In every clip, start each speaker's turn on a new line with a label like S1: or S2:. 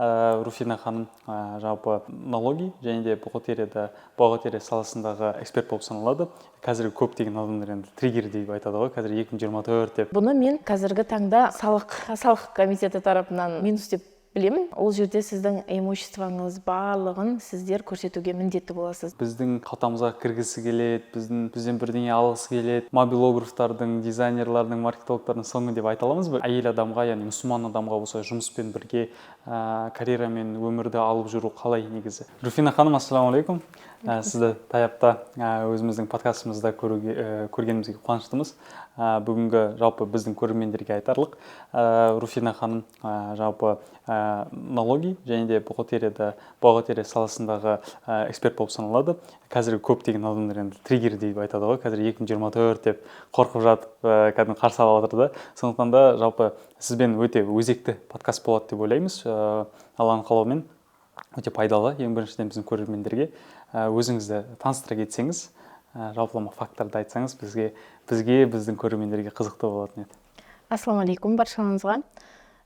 S1: Руфина ханым жалпы налоги және де бухгалтерия саласындағы эксперт болып саналады. Қазір көптеген адамдар енді триггер деп айтады ғой, қазір 2024 деп.
S2: Бұны мен қазіргі таңда салық комитеті тарапынан минус деп білемін. Ол жерде сіздің имуществоңыз барлығын сіздер көрсетуге міндетті боласыз.
S1: Біздің қалтамызға кіргісі келеді, бізден бірдеңе алғысы келеді. Мобилографтардың, дизайнерлардың, маркетологтардың соңы деп айта аламыз ба? Әйел адамға, яғни мұсылман адамға болса жұмыспен бірге карьерамен өмірді алып жүру қалай негізі? Руфина ханым, ассалаумағалейкум. Сізді таяпта өзіміздің подкастымызда көргенімізге қуаныштымыз. Бүгінгі жалпы біздің көрермендерге айтарлық. Руфина ханым жалпы налоги және де бухгалтерия саласындағы эксперт болып саналады. Қазір көптеген адамдар енді триггер деп айтады ғой, қазір 2024 деп қорқып жатып, кәдімгі қарсы алып жатыр да. Сондықтан да жалпы сізбен өте өзекті подкаст болады деп ойлаймыз. Алланың қалауымен өте пайдалы, ең біріншіден біздің көрермендерге. Өзіңізді таныстыра кетсеңіз, жалпылама факторды айтсаңыз, біздің көрермендерге қызықты болатын еді.
S2: Ассалаумағалейкум баршаңызға.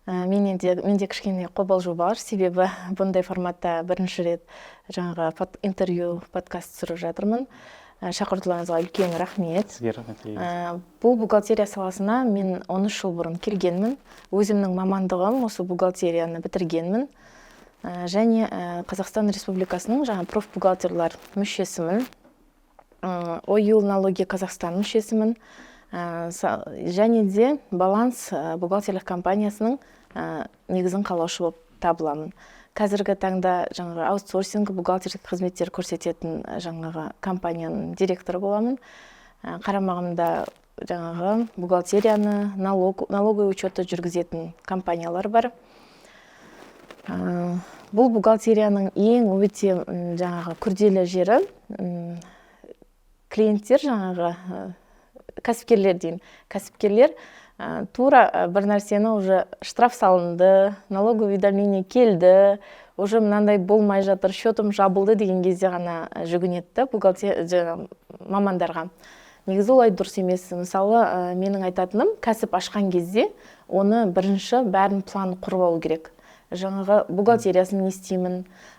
S2: Менде кішкене қобалжу бар, себебі бұндай форматта бірінші рет жаңағы интервью, подкаст түсіріп жатырмын. Шақыртуларыңызға үлкен рахмет.
S1: Сізге рахмет.
S2: Бұл бухгалтерия саласына мен 13 жыл бұрын келгенмін. Өзімнің мамандығым осы бухгалтерияны бітіргенмін. Және Қазақстан Республикасының жаңа профбухгалтерлар мүшесімін. ОЮ налоги Қазақстан мүшесімін. Және де баланс бухгалтерлік компаниясының негізін қалаушы болып табыламын. Қазіргі таңда жаңағы аутсорсинг бухгалтерлік қызметтер көрсететін жаңағы компанияның директоры боламын. Қарамағымда жаңағы бухгалтерияны, налоговый учетты жүргізетін компаниялар бар. Бұл бухгалтерияның ең өте жаңағы күрделі жері клиенттер жаңағы кәсіпкерлер дейін. Кәсіпкерлер тура бір нәрсені уже штраф салынды, налоговый уведомление келді, уже мынандай болмай жатыр, счетым жабылды деген кезде ғана жүгінетті бухгалтерия мамандарға. Негізі олай дұрыс емес. Мысалы, менің айтатыным, кәсіп ашқан кезде оны бірінші бәрін план құрып алу керек. Жаңағы бухгалтериясын не істеймін,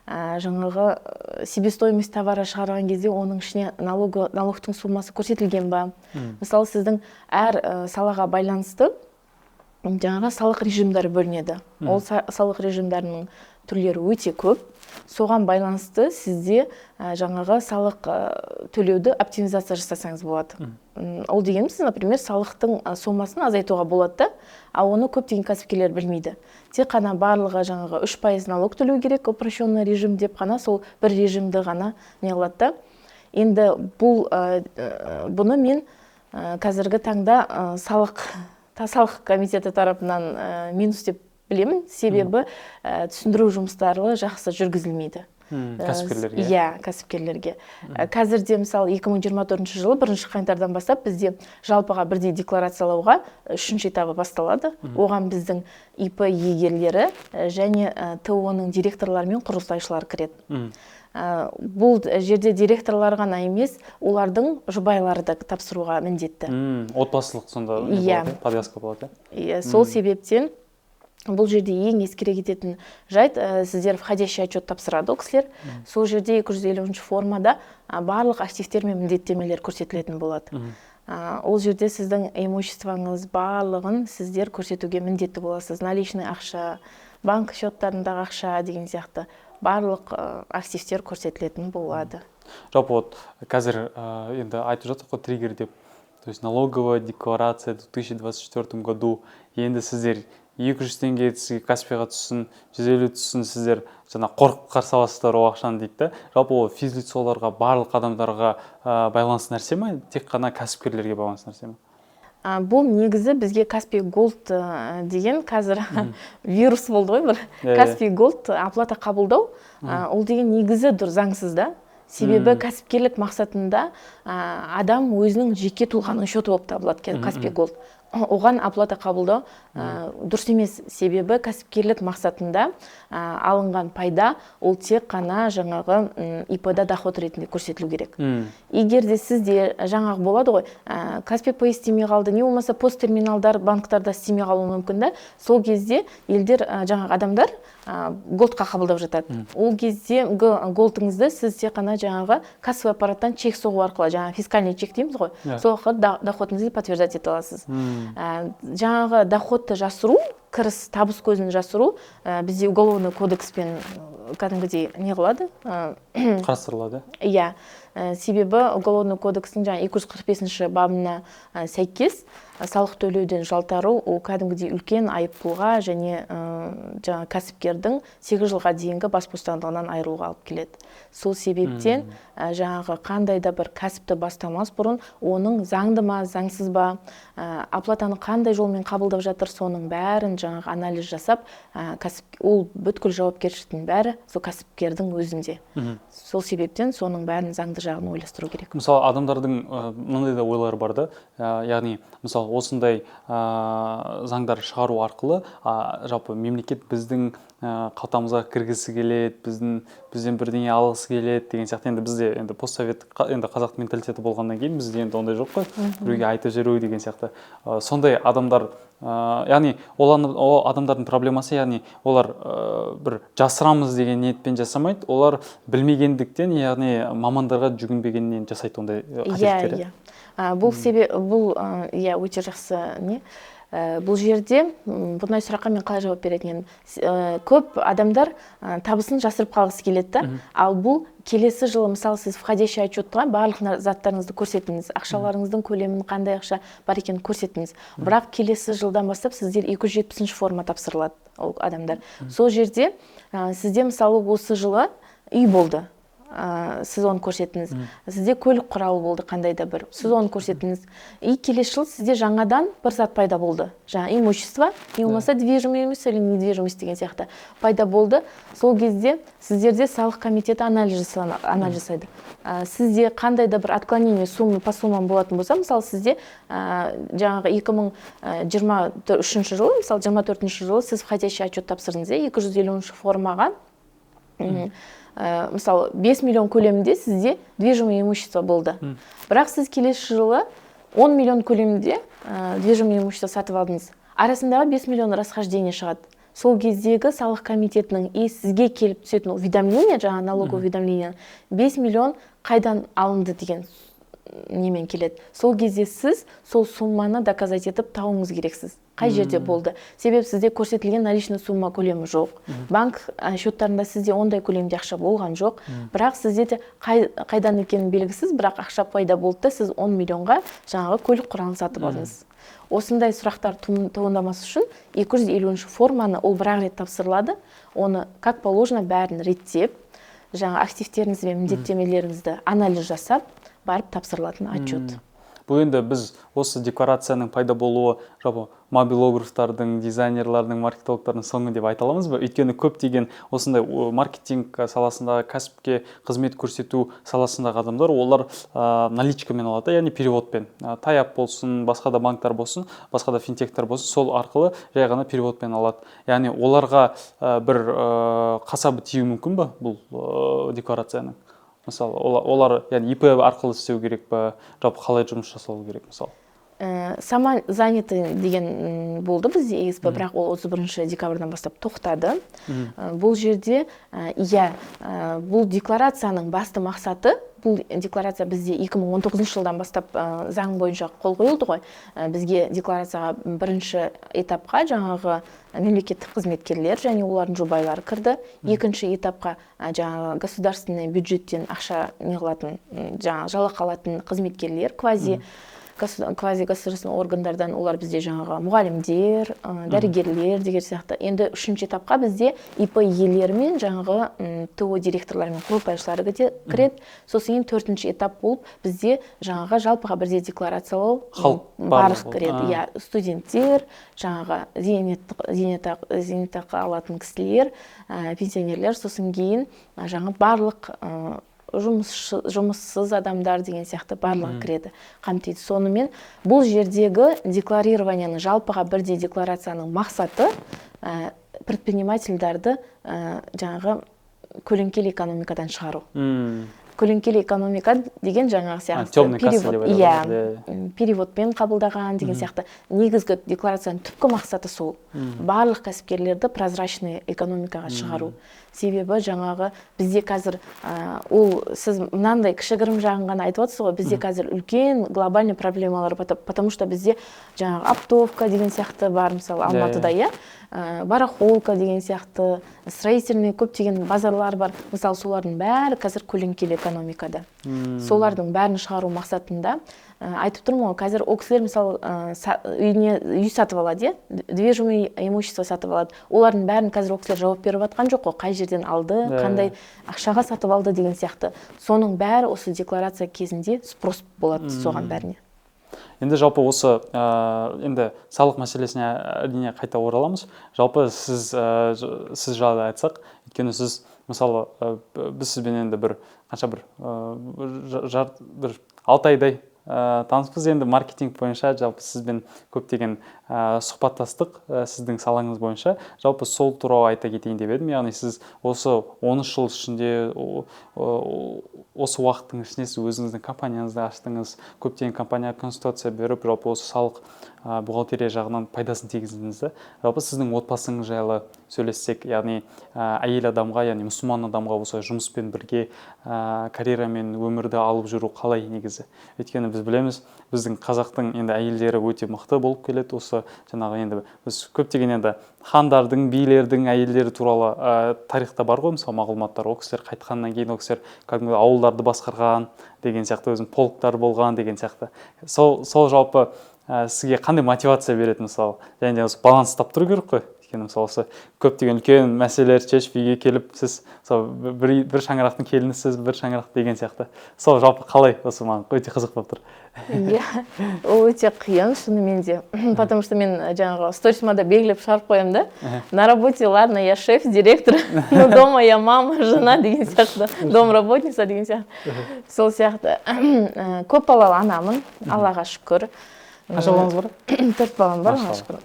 S2: жаңағы себестоимость товары шығарған кезде оның ішіне налогтың суммасы көрсетілген ба. Мысалы, сіздің әр салаға байланысты жаңағы салық режимдері бөлінеді. Ол салық режимдерінің түрлері өте көп. Соған байланысты сізде жаңағы салық төлеуді оптимизация жасасаңыз болады. Ол дегеніміз, например, салықтың сомасын азайтуға болады, а оны көптеген кәсіпкерлер білмейді. Тек қана барлығы жаңағы 3% налог төлеу керек, упрощенный режим деп қана сол бір режимді ғана не қылады. Енді бұны мен қазіргі таңда салық комитеті тарапынан минус деп білемін, себебі түсіндіру жұмыстары жақсы жүргізілмейді.
S1: Кәсіпкерлерге?
S2: Иә, кәсіпкерлерге. Қазірде, мысалы, 2024 жылы 1 қаңтардан бастап бізде жалпыға бірдей декларациялауға 3-ші этабы басталады. Оған біздің ИП егерлері және ТО-ның директорлары мен құрылтайшылар кіреді. Бұл жерде директорлар ғана емес, олардың жұбайлары да тапсыруға міндетті.
S1: Отбасылық сонда подвязка болады?
S2: Сол себептен бұл жерде ең ескере кететін жайт, сіздер входящий отчет тапсырады ол кісілер. Сол жерде 250 формада барлық активтер мен міндеттемелер көрсетілетін болады. Ол жерде сіздің имуществоңыз барлығын сіздер көрсетуге міндетті боласыз. Наличный ақша, банк счеттарындағы ақша деген сияқты барлық активтер көрсетілетін болады.
S1: Жалпы қазір енді айтып жатыр ғой триггер деп. То есть налоговая декларация в 2024 году. Енді сіздер 200 теңге Каспиға түссін, 150 түссін, сіздер жаңа қорқып қарсы аласыздар ол ақшаны дейді. Жалпы ол физлицоларға, барлық адамдарға байланысты нәрсе ме? Тек қана кәсіпкерлерге байланысты нәрсе ме?
S2: Бұл негізі бізге Каспи Голд деген қазір вирус болды ғой бір. Каспи Голд оплата қабылдау, ол деген негізі заңсыз да. Себебі кәсіпкерлік мақсатында адам өзінің жеке тұлғаның счеті болып табылады Каспи Голд. Оған оплата қабылдау дұрыс емес. Себебі кәсіпкерлік мақсатында алынған пайда ол тек қана жаңағы ИП-да доход ретінде көрсетілу керек. Егер де сізде жаңағы болады ғой, Каспи Пэй істемей қалды, не болмаса посттерминалдар банктарда істемей қалуы мүмкін да, сол кезде елдер, жаңағы адамдар голдқа қабылдап жатады. Ол кезде голдыңызды сіз тек қана жаңағы кассовый аппараттан чек соғу арқылы, жаңағы фискальный чек дейміз ғой, сол арқылы доходыңызды подтверждать ете аласыз. Жаңағы доходты жасыру, кіріс табыс көзін жасыру бізде уголовный кодекспен кәдімгідей не қылады?
S1: Қарастырылады.
S2: Иә, себебі уголовный кодекстің жаңа 245 бабына сәйкес салық төлеуден жалтару ол кәдімгідей үлкен айыппұлға және жаңа кәсіпкердің 8 жылға дейінгі бас бостандығынан айыруға алып келеді. Сол себептен жаңағы қандай да бір кәсіпті бастамас бұрын оның заңды ма, заңсыз ба, оплатаны қандай жолмен қабылдап жатыр, соның бәрін жаңағы анализ жасап, ол бүткіл жауапкершіліктің бәрі сол кәсіпкердің өзінде. Сол себептен соның бәрін заңды жағын ойластыру керек.
S1: Мысалы, адамдардың мынандай да ойлары бар да, яғни мысалы осындай заңдар шығару арқылы жалпы мемлекет біздің қалтамызға кіргісі келеді, бізден бірдеңе алғысы келеді деген сияқты. Енді бізде енді постсовет енді қазақ менталитеті болғаннан кейін бізде енді ондай жоқ қой, біреуге айтып жүру деген сияқты. Сондай адамдар, яғни ол адамдардың проблемасы, яғни олар бір жасырамыз деген ниетпен жасамайды, олар білмегендіктен, яғни мамандарға жүгінбегеннен жасайды ондай қателіктер.
S2: Бұл өте жақсы не. Бұл жерде бұндай сұраққа мен қалай жауап беретін едім. Көп адамдар табысын жасырып қалғысы келеді, ал бұл келесі жылы, мысалы, сіз входящий отчетқа барлық заттарыңызды көрсетіңіз, ақшаларыңыздың көлемін, қандай ақша бар екенін көрсетіңіз. Бірақ келесі жылдан бастап сіздер 270 форма тапсырылады ол адамдар. Сол жерде сізде, мысалы, осы жылы үй болды. Сіз оны көрсетіңіз. Сізде көлік құралы болды, қандай да бір. Сіз оны көрсетіңіз. И келесі жыл сізде жаңадан бір зат пайда болды. Жаңа имущество, не болмаса движимость или недвижимость деген сияқты пайда болды. Сол кезде сіздерде салық комитеті анализ жасайды. Сізде қандай да бір отклонение по суммам болатын болса, мысалы, сізде жаңағы 2023 жылы, мысалы, 24 жылы сіз входящий отчет тапсырдыңыз, 250 формаға мысалы 5 миллион көлемінде сізде движимое имущество болды. Бірақ сіз келесі жылы 10 миллион көлемінде движимое имущество сатып алдыңыз. Арасындағы 5 миллион расхождение шығады. Сол кездегі салық комитетінің сізге келіп түсетін уведомление, жаңа налоговое уведомление, 5 миллион қайдан алынды деген немен келеді. Сол кезде сіз сол сумманы доказать етіп тауыңыз керексіз. Қай жерде болды? Себебі сізде көрсетілген наличный сумма көлемі жоқ. Банк счеттарында сізде ондай көлемде ақша болған жоқ. Бірақ сізде қайдан екенін белгісіз, бірақ ақша пайда болды, сіз 10 миллионға жаңағы көлік құралын сатып алдыңыз. Осындай сұрақтар туындамас үшін 250 форманы ол бір рет тапсырылады. Оны как положено бәрін реттеп, жаңа активтеріңіз бен міндеттемелеріңізді анализ жасап, барып тапсырылатын отчет.
S1: Бұл енді біз осы декларацияның пайда болуы жалпы мобилографтардың, дизайнерлардың, маркетологтардың соңы деп айта аламыз ба? Өйткені көптеген осындай маркетинг саласындағы, кәсіпке қызмет көрсету саласындағы адамдар, олар наличкамен алады, яғни переводпен. Таяп болсын, басқа да банктар болсын, басқа да финтектер болсын, сол арқылы жай ғана переводпен алады. Яғни оларға бір қасабы тиюі мүмкін ба бұл декларацияның? Мысалы, олар ИП арқылы істеу керек па, жалпы қалай жұмыс жасау керек, мысалы?
S2: Самозанятый деген болды бізде ЕСП, бірақ ол 31 декабрьдан бастап тоқтады. Бұл жерде, бұл декларацияның басты мақсаты, бұл декларация бізде 2019 жылдан бастап заң бойынша қол қойылды ғой. Бізге декларацияға бірінші этапқа жаңағы мемлекеттік қызметкерлер және олардың жұбайлары кірді. Екінші этапқа жаңағы государственный бюджеттен ақша неғылатын, жаңағы жалақы алатын қызметкерлер, квази-государственный органдардан, олар бізде жаңағы мұғалімдер, дәрігерлер деген сияқты. Енді үшінші этапқа бізде ИП иелері мен жаңағы ТО директорлары мен құрылтайшылары кіреді. Сосын төртінші этап болып бізде жаңағы жалпыға бірдей декларациялау барлық кіреді. Студенттер, жаңағы зейнетақы алатын кісілер, пенсионерлер, сосын кейін жаңағы барлық жұмыссыз адамдар деген сияқты барлығы кіреді, қамтиды. Сонымен бұл жердегі декларированияны, жалпыға бірдей декларацияның мақсаты предпринимательдарды жаңағы көлеңкелі экономикадан шығару. Көлеңкелі экономика деген жаңағы сияқты переводпен қабылдаған деген сияқты негізгі декларацияның түпкі мақсаты сол. Барлық кәсіпкерлерді прозрачный экономикаға шығару. Себебі жаңағы бізде қазір ол сіз мынандай кішігірім жағын ғана айтып отырсыз ғой, бізде қазір үлкен глобальный проблемалар, потому что бізде жаңағы оптовка деген сияқты бар, мысалы Алматыда, барахолка деген сияқты, строительный көптеген базарлар бар. Мысалы солардың бәрі қазір көлеңкелі экономикада. Солардың бәрін шығару мақсатында айтып тұрмын ғой, қазір ол кісілер мысалы үйіне үй сатып алады, движимое имущество сатып алады. Олардың бәрін қазір ол кісілер жауап беріп жатқан жоқ қой, қай жерден алды, қандай ақшаға сатып алды деген сияқты. Соның бәрі осы декларация кезінде спрос болады соған бәріне.
S1: Енді жалпы осы енді салық мәселесіне әрине қайта oraламыз. Жалпы сіз жайлы айтсақ, өйткені сіз мысалы біз сізбен енді бір 6 айдай таныспыз, енді маркетинг бойынша жалпы сізбен көптеген сұхбаттастық сіздің салаңыз бойынша. Жалпы сол туралы айта кетейін деп едім. Яғни сіз осы 13 жыл ішінде осы уақыттың ішінде сіз өзіңіздің компанияңызды аштыңыз, көптеген компания консультация беріп, жалпы осы салық бухгалтерия жағынан пайдасын тигіздіңіз. Жалпы сіздің отбасыңыз жайлы сөйлессек, яғни әйел адамға, яғни мұсылман адамға осы жұмыспен бірге карьерамен өмірді алып жүру қалай негізі? Өйткені біз білеміз, біздің қазақтың енді әйелдері өте мықты болып келеді. Осы жаңағы енді біз көптеген енді хандардың, билердің әйелдері туралы тарихта бар ғой, мысалы мағлұматтар. Ол кісілер қайтқаннан кейін ол кісілер кәдімгі ауылдарды басқарған деген сияқты, өзінің полктар болған деген сияқты. Сол жалпы сізге қандай мотивация береді мысалы? Және де осы баланс таптыру керек қой. Өйткені мысалы осы көптеген үлкен мәселелер шешіп үйге келіп, сіз бір шаңырақтың келінісіз, бір шаңырақ деген сияқты. Сол жалпы қалай? Осы маған өте қызық болып тұр.
S2: Ол өте қиын шынымен де. Потому что мен жаңағы сторисмада белгілеп шығарып қоямын да. На работе, ладно, я шеф, директор, но дома я мама, жена деген сияқты, домработница деген сияқты. Сол сияқты. Көп балалы анамын, Аллаға шүкір.
S1: Қанша балаңыз бар?
S2: 4 балам бар, Аллаға шүкір.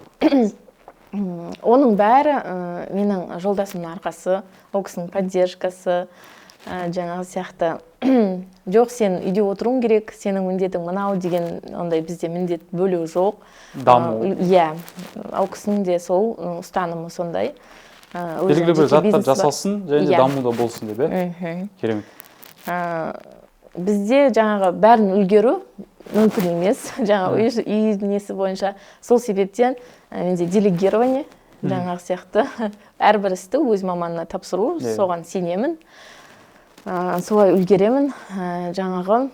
S2: Оның бәрі менің жолдасымның арқасы, ол кісінің поддержкасы, жаңағы сияқты. Жоқ, сен үйде отыруың керек, сенің міндетің мынау деген ондай бізде міндет бөлу жоқ.
S1: Даму.
S2: Ол кісінің де сол ұстанымы сондай.
S1: Белгілі бір заттар жасалсын, және де даму да болсын деп, керемет.
S2: Бізде жаңағы бәрін үлгеру мүмкін емес, жаңағы үй несі бойынша. Сол себептен менде делегирование жаңағы сияқты әрбір істі өз маманына тапсыру, соған сенемін, солай үлгеремін. Жаңағы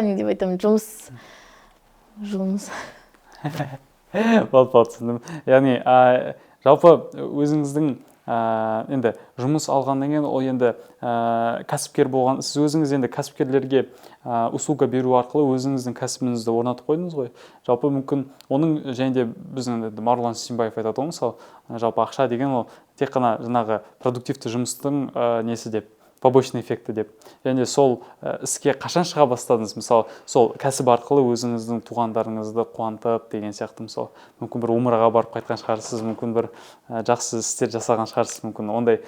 S2: не деп айтамын, жұмыс.
S1: Болды, түсіндім. Яғни жалпы өзіңіздің енді жұмыс алғаннан кейін ол енді кәсіпкер болған, сіз өзіңіз енді кәсіпкерлерге услуга беру арқылы өзіңіздің кәсібіңізді орнатып қойдыңыз ғой. Жалпы мүмкін оның және де біздің Марғұлан Сисенбаев айтады ғой, мысалы жалпы ақша деген ол тек қана жаңағы продуктивті жұмыстың несі деп, побочный эффекті деп. Және сол іске қашан шыға бастадыңыз? Мысалы, сол кәсіп арқылы өзіңіздің туғандарыңызды қуантып деген сияқты, мысалы, мүмкін бір умраға барып қайтқан шығарсыз, мүмкін бір жақсы істер жасаған шығарсыз, мүмкін ондай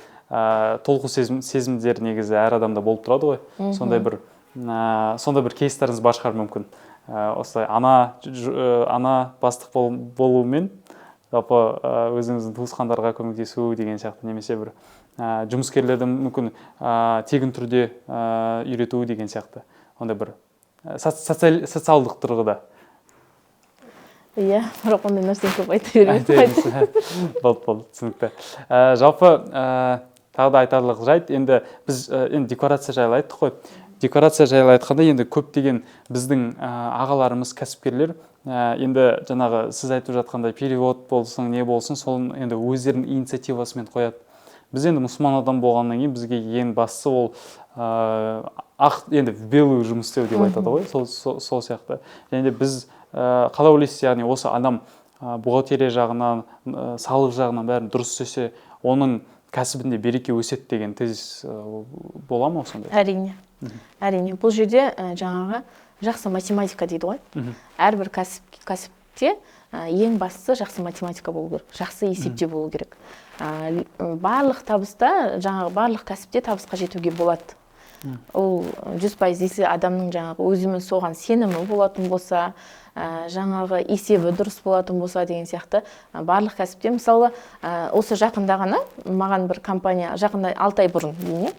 S1: толқу сезімдер негізі әр адамда болып тұрады ғой. Сондай бір кейстарыңыз бар шығар мүмкін. Осылай ана бастық болуымен жалпы өзіңіздің туысқандарға көмектесу деген сияқты, немесе бір жұмыскерлерді мүмкін тегін түрде үйрету деген сияқты. Онда бір социалдық тұрғыда.
S2: Бірақ ондай нәрсені көп айта беремін.
S1: Болды, түсінікті. Жалпы тағы да айтарлық жайт, енді біз декларация жайлы айттық қой. Декларация жайлы айтқанда енді көптеген біздің ағаларымыз, кәсіпкерлер енді жаңағы сіз айтып жатқандай перевод болсын, не болсын, соның енді өздерінің инициативасымен қояды. Біз енді мұсылман адам болғаннан кейін бізге ең бастысы ол енді белый жұмыс істеу деп айтады ғой, сол сияқты. Және де біз қалай ойлайсыз, яғни осы адам бухгалтерия жағынан, салық жағынан бәрін дұрыс істесе, оның кәсібінде береке өседі деген тезис бола ма сондай?
S2: Әрине. Бұл жерде жаңағы жақсы математика дейді ғой. Әрбір кәсіпте ең бастысы жақсы математика болу керек, жақсы есепте болу керек. Барлық табыста, жаңағы барлық кәсіпте табысқа жетуге болады. Ол 100% десе адамның жаңағы өзімен соған сенімі болатын болса, жаңағы есебі дұрыс болатын болса деген сияқты барлық кәсіпте, мысалы, осы жақында ғана маған бір компания, жақында 6 ай бұрын дейіне,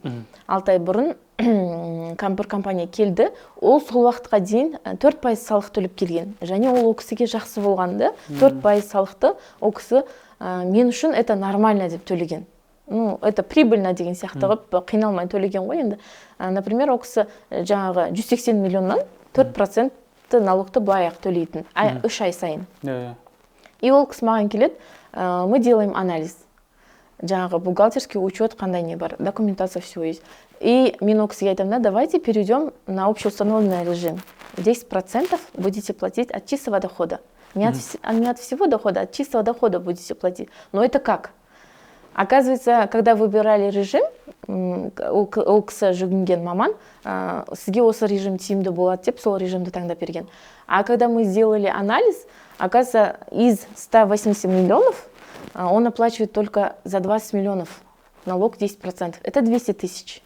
S2: 6 ай бұрын бір компания келді, ол сол уақытқа дейін 4% салық төлеп келген. Және ол кісіге жақсы болғанды, 4% салықты ол кісі мен үшін это нормально деп төлеген. Ну, это прибыльно деген сияқты ғып қиналмай төлеген ғой енді. Например, ол кісі жаңағы 180 миллионнан 4% налогты былай-ақ төлейтін, 3 ай сайын. И ол кісі маған келеді, мы делаем анализ. Жаңағы бухгалтерский учет қандай не бар, документация все есть. И мен ол кісіге айтамын, давайте перейдем на общеустановленный режим. 10% будете платить от чистого дохода. Не от всего дохода, от чистого дохода будете платить. Но это как? Оказывается, когда выбирали режим, ол кісі жүгінген маман, сізге осы режим тиімді болады деп, сол режимді таңдап берген. А когда мы сделали анализ, оказывается, из 180 миллионов он оплачивает только за 20 миллионов налог 10%. Это 200 тысяч.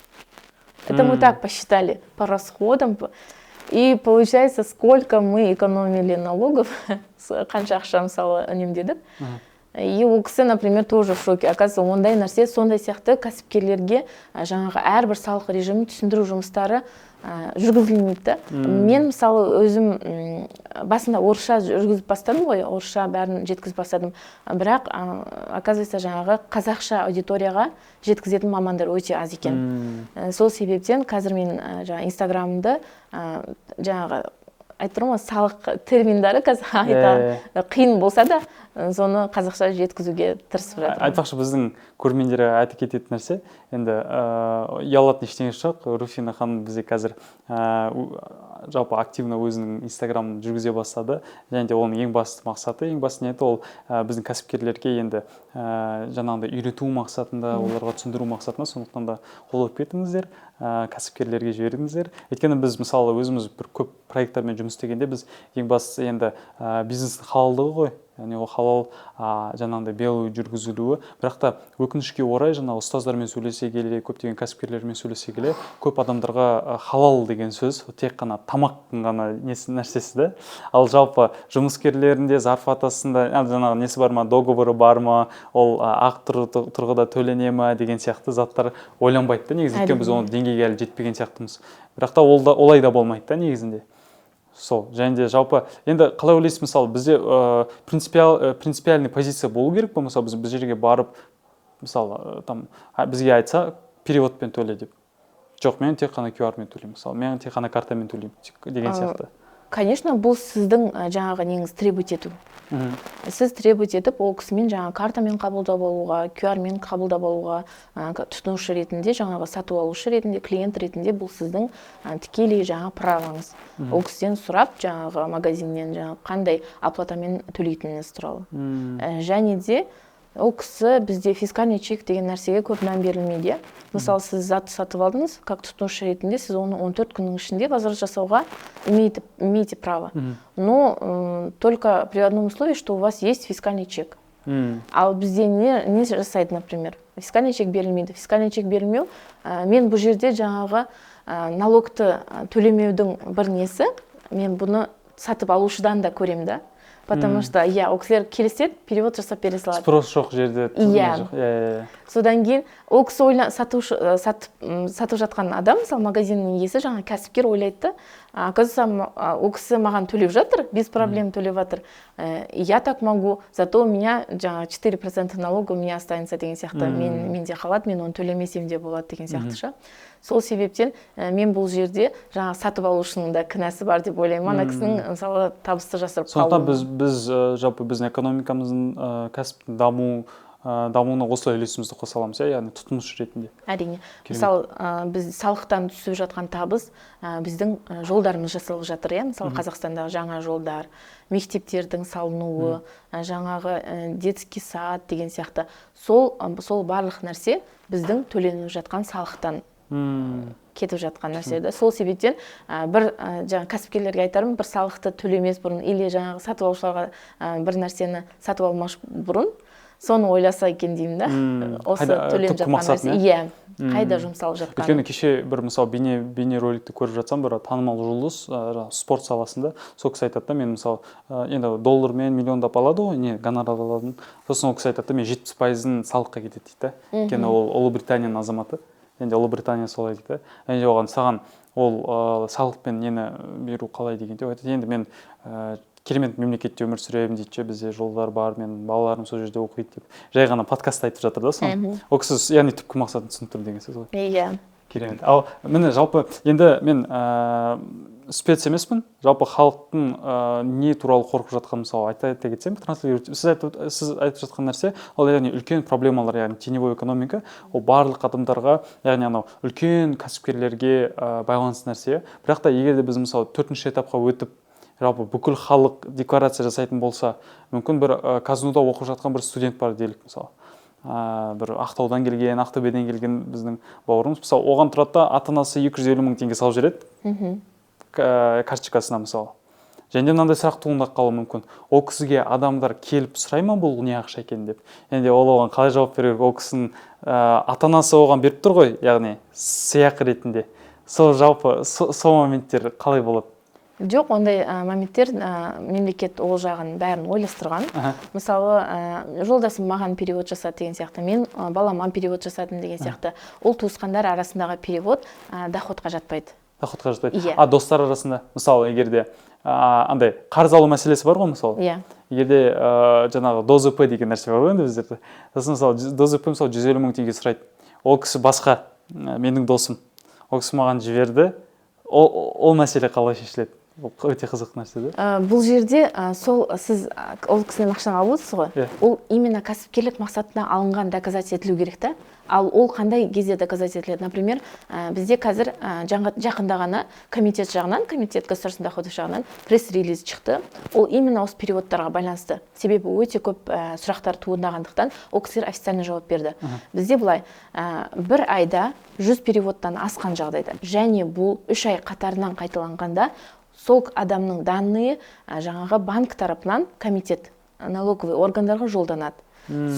S2: Это мы так посчитали по расходам. И получается, сколько мы экономили налогов, қанша ақша мысалы үнемдедік. И ол кісі, например, тоже в шоке. Оказывается, ондай нәрсе, сондай сияқты кәсіпкерлерге жаңағы әрбір салық режимін түсіндіру жұмыстары жүргізілмейді. Мен мысалы өзім басында орысша жүргізіп бастадым ғой, орысша бәрін жеткізіп бастадым. Бірақ оказывается, жаңағы қазақша аудиторияға жеткізетін мамандар өте аз екен. Сол себептен қазір мен инстаграмымды жаңағы айтырмын, салық терминдары қазір қиын болса да, соны қазақша жеткізуге тырысып жатырмын.
S1: Айтпақшы, біздің көрермендерге айта кететін нәрсе, енді ұялатын ештеңе жоқ. Руфина ханым бізде қазір жалпы активно өзінің инстаграмын жүргізе бастады. Және де оның ең басты мақсаты, ең басты ниеті ол біздің кәсіпкерлерге енді жаңағыдай үйрету мақсатында, оларға түсіндіру мақсатында, сондықтан да қолдап кетіңіздер, кәсіпкерлерге жіберіңіздер. Өйткені біз мысалы өзіміз бір көп проекттармен жұмыс істегенде біз ең бастысы енді бизнестің халалдығы ғой. Яғни ол халал жаңағыдай белый жүргізілуі. Бірақ та өкінішке орай жаңағы ұстаздармен сөйлесе келе, көптеген кәсіпкерлермен сөйлесе келе, көп адамдарға халал деген сөз тек қана тамақтың ғана нәрсесі да. Ал жалпы жұмыскерлерінде зарплатасында жаңағы несі бар ма, договоры бар ма, ол ақ тұрғыда төлене ма деген сияқты заттар ойланбайды да негізі. Өйткені біз оны деңгейге әлі жетпеген сияқтымыз. Бірақ та олай да болмайды да негізінде. Сол, және де жалпы, енді қалай ойлайсыз, мысалы, бізде принципиальный позиция болу керек па, мысалы, біз жерге барып, мысалы, бізге айтса, переводпен төле деп. Жоқ, мен тек қана QR-мен төлеймін, мысалы, мен тек қана картамен төлеймін деген сияқты.
S2: Конечно, бұл сіздің жаңағы неңіз требовать ету. Сіз требовать етіп, ол кісімен жаңағы картамен қабылдап алуға, QR-мен қабылдап алуға, тұтынушы ретінде, жаңағы сату алушы ретінде, клиент ретінде бұл сіздің тікелей жаңағы праваңыз. Ол кісіден сұрап, жаңағы магазиннен жаңағы қандай оплатамен төлейтініңіз туралы. Және де ол кісі бізде фискальный чек деген нәрсеге көп мән берілмейді. Мысалы, сіз затты сатып алдыңыз, как тұтынушы ретінде, сіз оны 14 күннің ішінде возврат жасауға имеете право. Но только при одном условии, что у вас есть фискальный чек. Ал бізде не жасайды, например? Фискальный чек берілмейді. Фискальный чек берілмеу, мен бұл жерде жаңағы налогты төлемеудің бір несі, мен бұны сатып алушыдан да көрем да. Потому что, ол кісілер келеседі, перевод жасап бере салады.
S1: Спрос жоқ жерде.
S2: Содан кейін, ол кісі сатып жатқан адам, мысалы, магазиннің иесі, жаңа кәсіпкер ойлайды, оказывается, ол кісі маған төлеп жатыр, без проблем төлеп жатыр. Я так могу, зато у меня 4% налога у меня останется деген сияқты. Менде қалады, мен оны төлемесем де болады деген сияқты. Сол себептен мен бұл жерде жаңа сатып алушының да кінәсі бар деп ойлаймын. Ана кісінің мысалы табысты жасырып қалуы.
S1: Сондықтан біз жалпы біздің экономикамыздың кәсіптің даму дамуына осылай үлесімізді қоса аламыз, яғни тұтынушы ретінде.
S2: Әрине. Мысалы, біз салықтан түсіп жатқан табыс біздің жолдарымыз жасалып жатыр, мысалы Қазақстандағы жаңа жолдар, мектептердің салынуы, жаңағы детский сад деген сияқты. Сол барлық нәрсе біздің төленіп жатқан салықтан кетіп жатқан нәрсе. Сол себептен бір жаңа кәсіпкерлерге айтарым, бір салықты төлемес бұрын или жаңағы сатып алушыларға бір нәрсені сатып алмаш бұрын соны ойласа екен деймін да. Осы төленіп жатқан нәрсе. Иә, қайда жұмсалып жатқан.
S1: Өйткені кеше бір мысалы бейне роликті көріп жатсам, бір танымал жұлдыз спорт саласында сол кісі айтады да, мен мысалы енді доллармен миллиондап алады ғой, не гонорар алады. Сосын ол кісі айтады да, мен 70%-ын салыққа кетеді дейді. Өйткені ол Ұлыбританияның азаматы. Енді Ұлыбритания солай дейді. Енді оған саған ол салықпен нені беру қалай дегенде айтады. Енді мен керемет мемлекетте өмір сүремін дейді, бізде жолдар бар, мен балаларым сол жерде оқиды деп. Жай ғана подкастта айтып жатыр да соны. Ол кісі яғни түпкі мақсатын түсініп тұр деген сөз ғой.
S2: Иә.
S1: Керемет. Ал міне жалпы енді мен спец емеспін. Жалпы халықтың не туралы қорқып жатқан мысалы айта кетсем, сіз айтып жатқан нәрсе, ол яғни үлкен проблемалар, яғни теневой экономика, ол барлық адамдарға, яғни анау үлкен кәсіпкерлерге байланысты нәрсе. Бірақ та егер де біз мысалы 4-ші этапқа өтіп жалпы бүкіл халық декларация жасайтын болса, мүмкін бір Казнуда оқып жатқан бір студент бар делік мысалы. Бір Ақтаудан келген, Ақтөбеден келген біздің бауырымыз. Мысалы, оған тұрады да ата-анасы 250 мың теңге салып жібереді. Карточкасына мысалы. Және мынандай сұрақ туындап қалуы мүмкін. Ол кісіге адамдар келіп сұрай ма бұл не ақша екен деп. Енді ол оған қалай жауап берер? Ол кісінің ата-анасы оған беріп тұр ғой, яғни сыйақы ретінде. Сол жалпы сол моменттер қалай болады?
S2: Жоқ, ондай моменттер мемлекет ол жағын бәрін ойластырған. Мысалы, жолдасым маған перевод жасады деген сияқты, мен балама перевод жасадым деген сияқты. Ол туысқандар арасындағы перевод доходқа жатпайды.
S1: Доходқа жатпайды. Достар арасында, мысалы, егерде андай қарыз алу мәселесі бар ғой, мысалы.
S2: Иә.
S1: Егерде жаңағы ДОЗП деген нәрсе бар ғой енді біздерде. Мысалы, ДОЗП мысалы 150 мың теңге сұрайды. Ол кісі басқа, менің досым. Ол кісі маған жіберді. Ол мәселе қалай шешіледі? Өте қызық нәрсе да.
S2: Бұл жерде сіз ол кісіден ақшаны алып отырсыз ғой. Ол именно кәсіпкерлік мақсатына алынған доказать етілу керек та. Ал ол қандай кезде доказать етіледі? Например, бізде қазір жақында ғана комитет жағынан, комитет государственных доходов жағынан пресс-релиз шықты. Ол именно осы переводтарға байланысты. Себебі өте көп сұрақтар туындағандықтан ол кісілер официально жауап берді. Бізде былай, бір айда 100 переводтан асқан жағдайда, және бұл 3 ай қатарынан қайталанғанда, сол адамның данные жаңағы банк тарапынан комитет налоговый органдарға жолданады.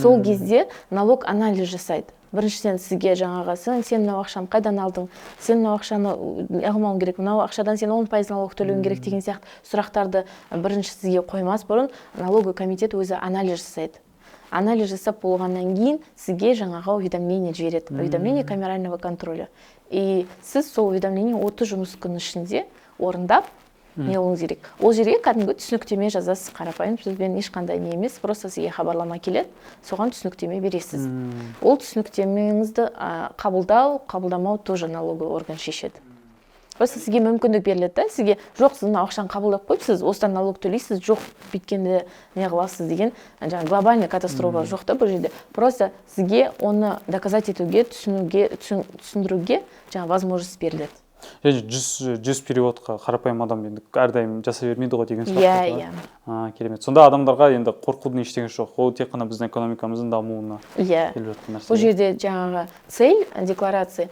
S2: Сол кезде налог анализ жасайды. Біріншіден сізге жаңағы сен мынау ақшаны қайдан алдың, сен мынау ақшаны неғылмауың керек, мынау ақшадан сен 10% налог төлеуің керек деген сияқты сұрақтарды бірінші сізге қоймас бұрын налоговый комитет өзі анализ жасайды. Анализ жасап болғаннан кейін сізге жаңағы уведомление жібереді, уведомление камерального контроля. И сіз сол уведомление 30 жұмыс күні ішінде орындап не болуыңыз керек. Ол жерге кәдімгі түсініктеме жазасыз, қарапайым сөзбен ешқандай не емес, просто сізге хабарлама келеді, соған түсініктеме бересіз. Ол түсініктемеңізді қабылдамау тоже налоговый орган шешеді. Просто сізге мүмкіндік беріледі, сізге жоқ, сіз мына ақшаны қабылдап қойыпсыз, осыдан налог төлейсіз, жоқ, бүйткенде не қыласыз деген глобальный катастрофа жоқ та бұл жерде. Просто сізге оны доказать етуге, түсіндіруге возможность беріледі.
S1: Және 100 переводқа қарапайым адам енді әрдайым жасай бермейді ғой деген сұрақ.
S2: Иә.
S1: Керемет. Сонда адамдарға енді қорқудың ештеңесі жоқ. Ол тек қана біздің экономикамыздың дамуына келіп жатқан нәрсе.
S2: Бұл жерде жаңағы цель декларации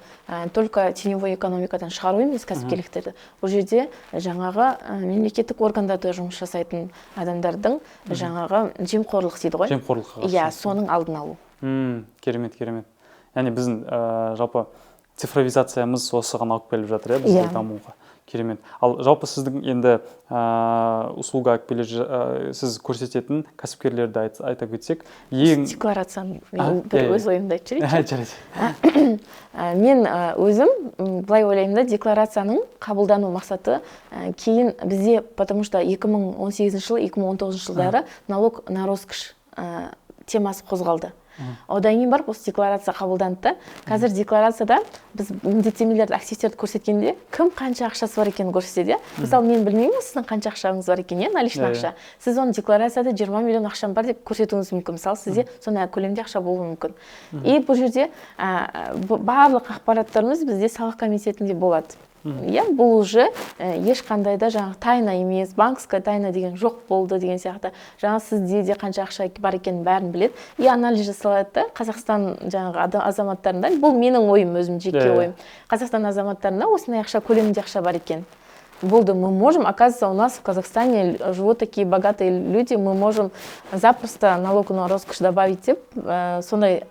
S2: только теневой экономикадан шығару емес кәсіпкерліктерді. Бұл жерде жаңағы мемлекеттік органдарда жұмыс жасайтын адамдардың жаңағы жемқорлық дейді ғой.
S1: Жемқорлыққа.
S2: Иә, соның алдын алу.
S1: Керемет. Яғни біздің жалпы цифровизациямыз осыған алып келіп жатыр, біздің дамуға. Керемет. Ал жалпы сіздің енді услуга алып сіз көрсететін кәсіпкерлерді айта кетсек,
S2: декларацияны бір өз ойымды айтып
S1: жіберейінші.
S2: Мен өзім былай ойлаймын да, декларацияның қабылдану мақсаты кейін бізде, потому что 2018 жыл, 2019 жылдары налог на роскошь темасы қозғалды. Одан кейін барып осы декларация қабылданды да. Қазір декларацияда біз міндеттемелерді, активтерді көрсеткенде кім қанша ақшасы бар екенін көрсетеді. Мысалы, мен білмеймін сіздің қанша ақшаңыз бар екенін, наличный ақша. Сіз оны декларацияда 20 миллион ақшам бар деп көрсетуіңіз мүмкін. Мысалы, сізде сондай көлемде ақша болуы мүмкін. И бұл жерде барлық ақпараттарымыз бізде салық комитетінде болады. Бұл уже ешқандай да жаңағы тайна емес, банковская тайна деген жоқ болды деген сияқты. Жаңа сізде де қанша ақша бар екенін бәрін біледі. И анализ жасалады да, Қазақстан жаңағы азаматтарында, бұл менің ойым, өзім жеке ойым. Қазақстан азаматтарында осындай ақша, көлемінде ақша бар екен. Болды, мы можем, оказывается, у нас в Казахстане живут такие богатые люди, мы можем запросто налог на роскошь добавить деп, сондай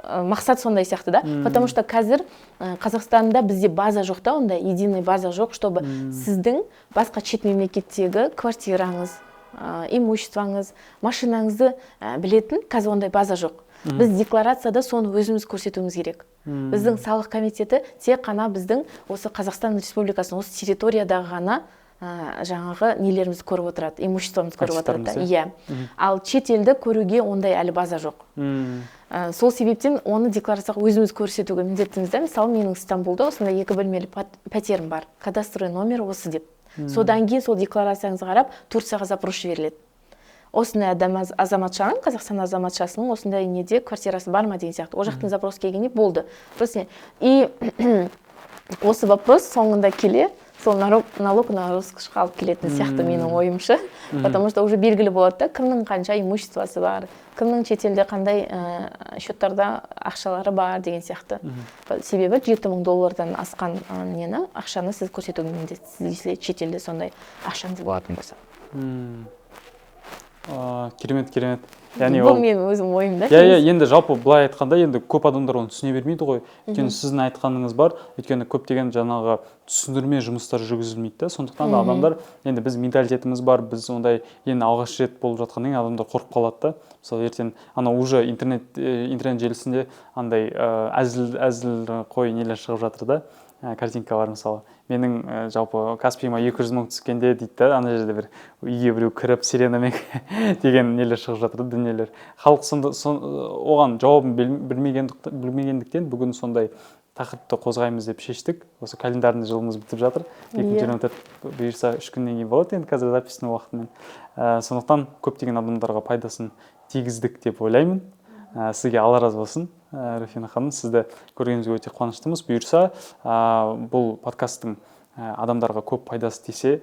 S2: мақсат сондай сияқты да, потому что қазір Қазақстанда бізде база жоқ та, онда единый база жоқ, чтобы сіздің басқа шет мемлекеттегі квартираңыз, имуществоңыз, машинаңызды білетін қазір ондай база жоқ. Біз декларацияда соны өзіміз көрсетуіміз керек. Біздің салық комитеті тек қана біздің осы Қазақстан Республикасының осы территориядағы ғана жаңағы нелерімізді көріп отырады, имуществомызды көріп отырады. Иә. Ал шет елді көруге ондай әлі база жоқ. Сол себептен оны декларацияға өзіміз көрсетуге міндеттіміз да. Мысалы, менің Стамбулда осындай 2 бөлмелі пәтерім бар. Кадастровый номер осы деп. Содан кейін сол декларацияңызды қарап Турцияға запрос жіберіледі. Осындай адам азаматшаның, Қазақстан азаматшасының осындай неде квартирасы бар ма деген сияқты. О жақтың запрос келгенде болды. И осы вопрос соңында келе, сол налог на роскошь алып келетін сияқты менің ойымша. Потому что уже белгілі болады да, кімнің қанша имуществосы бар, кімнің шетелде қандай счеттарда ақшалары бар деген сияқты. Себебі $7,000 асқан нені, ақшаны сіз көрсетуге міндеттісіз, шетелде сондай ақшаңыз болатын болса.
S1: Керемет.
S2: Бұл менің өзім ойым да.
S1: Енді жалпы былай айтқанда, енді көп адамдар оны түсіне бермейді ғой. Өйткені сіздің айтқаныңыз бар, өйткені көптеген жаңағы түсіндірме жұмыстар жүргізілмейді да. Сондықтан да адамдар, енді біз менталитетіміз бар, біз ондай енді алғаш рет болып жатқаннан кейін адамдар қорқып қалады да. Мысалы, ертең ана уже интернет желісінде андай әзіл қой нелер шығып жатыр да. Картинкалар, мысалы, менің жалпы Каспийма 200 мың түскенде дейді да, ана жерде бір үйге біреу кіріп сиренамен деген нелер шығып жатыр, дүниелер. Халық оған жауабын білмегендіктен бүгін сондай тақырыпты қозғаймыз деп шештік. Осы календарный жылымыз бітіп жатыр. 2024 бұйырса 3 күннен кейін болады енді қазір записьтің уақытымен. Сондықтан көптеген адамдарға пайдасын тигіздік деп ойлаймын. Сізге Алла разы болсын, Руфина ханым, сізді көргенімізге өте қуаныштымыз. Бұйырса, бұл подкасттың адамдарға көп пайдасы тисе,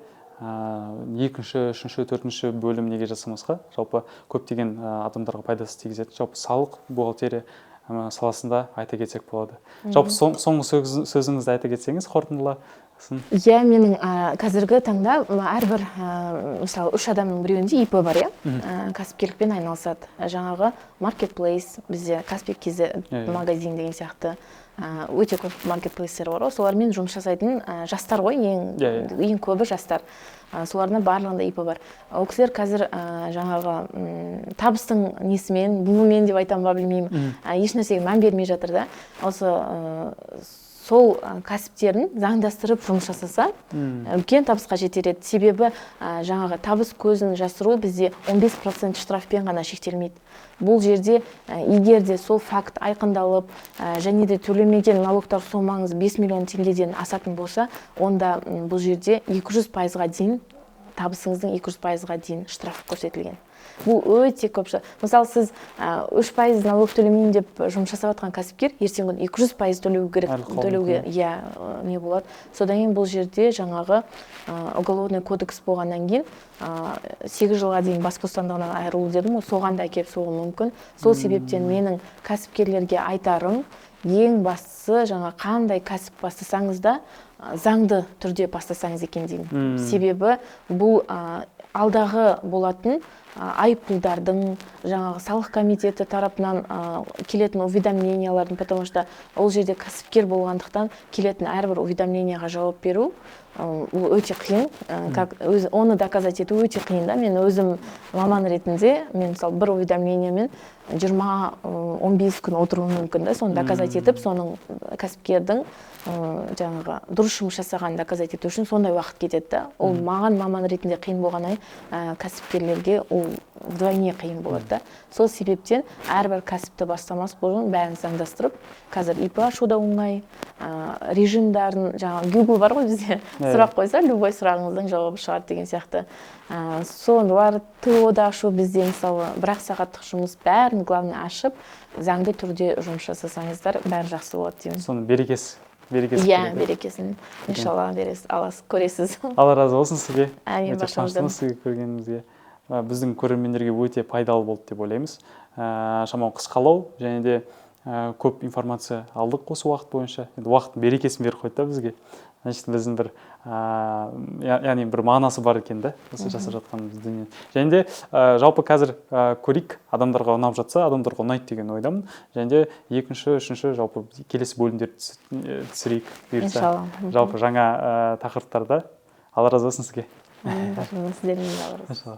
S1: 2-ші, 3-ші, 4-ші бөлім неге жасамасқа, жалпы көптеген адамдарға пайдасы тигізетін, жалпы салық, бухгалтерия саласында айта кетсек болады. Жалпы соңғы сөзіңізді айта кетсеңіз, қорытындыласын.
S2: Иә, менің қазіргі таңда әрбір, мысалы, 3 адамның біреуінде ИП бар, кәсіпкерлікпен айналысады. Жаңағы маркетплейс, бізде Каспий.кз магазин деген сияқты өте көп маркетплейстер бар. Солармен жұмыс жасайтын жастар ғой, ең көбі жастар. Соларына барлығында ИП бар. Ол кісілер қазір жаңағы табыстың несімен, бұнымен деп айтам ба білмеймін, еш нәрсеге мән бермей жатыр да. Осы сол кәсіптерін заңдастырып жұмыс жасаса, үлкен табысқа жетер еді. Себебі жаңағы табыс көзін жасыру бізде 15% штрафпен ғана шектелмейді. Бұл жерде егер де сол факт айқындалып, және де төлемеген налогтар сомаңыз 5 миллион теңгеден асатын болса, онда бұл жерде 200%-ға дейін, табысыңыздың 200%-ға дейін штраф көрсетілген. Бұл өте көп. Мысалы, сіз 3% налог төлемеймін деп жұмыс жасап жатқан кәсіпкер, ертең күні 200% төлеу керек, төлеуге не болады. Содан кейін бұл жерде жаңағы уголовный кодекс болғаннан кейін 8 жылға дейін бас бостандығынан айырылу дедім, соған да әкеліп соғуы мүмкін. Сол себептен менің кәсіпкерлерге айтарым, ең бастысы жаңа қандай кәсіп бастасаңыз да заңды түрде бастасаңыз екен деймін. Себебі бұл алдағы болатын айыппұлдардың, жаңағы салық комитеті тарапынан келетін уведомлениялардың, потому что ол жерде кәсіпкер болғандықтан келетін әрбір уведомленияға жауап беру ол өте қиын, оны доказать ету өте қиын да. Мен өзім маман ретінде, мен мысалы бір уведомлениямен 20-15 күн отыруым мүмкін да, соны доказать етіп, соның кәсіпкердің жаңағы дұрыс жұмыс жасағанын доказать ету үшін сондай уақыт кетеді да. Ол маған маман ретінде қиын болғанай, кәсіпкерлерге ол вдвойне қиын болады да. Сол себептен әрбір кәсіпті бастамас бұрын бәрін заңдастырып, қазір ИП ашу да оңай, режимдарын, жаңағы Google бар ғой бізде, сұрақ қойса, любой сұрағыңыздың жауабы шығады деген сияқты. Соны бар, ТО да ашу бізде мысалы 1 сағаттық жұмыс бәрін главный ашып, заңды түрде жұмыс жасасаңыздар, бәрі жақсы болады деймін.
S1: Соны берекесі.
S2: Иә, берекесін иншалла аласыз, көресіз.
S1: Алла разы болсын сізге.
S2: Әмин,
S1: Өте қуаныштымыз сізге көргенімізге. Біздің көрермендерге өте пайдалы болды деп ойлаймыз. Шамалы қысқалау және де көп информация алдық осы уақыт бойынша. Енді уақыттың берекесін беріп қойды да бізге. Значит, біздің бір яғни бір мағынасы бар екен да, осы жасап жатқанымыз дүние. Және де жалпы қазір көрейік, адамдарға ұнап жатса, адамдарға ұнайды деген ойдамын. Және де екінші, үшінші жалпы келесі бөлімдерді түсірейік бұйырса. Жалпы жаңа тақырыптарда. Алла разы болсын сізге.
S2: Сіздермен алла разы болсын.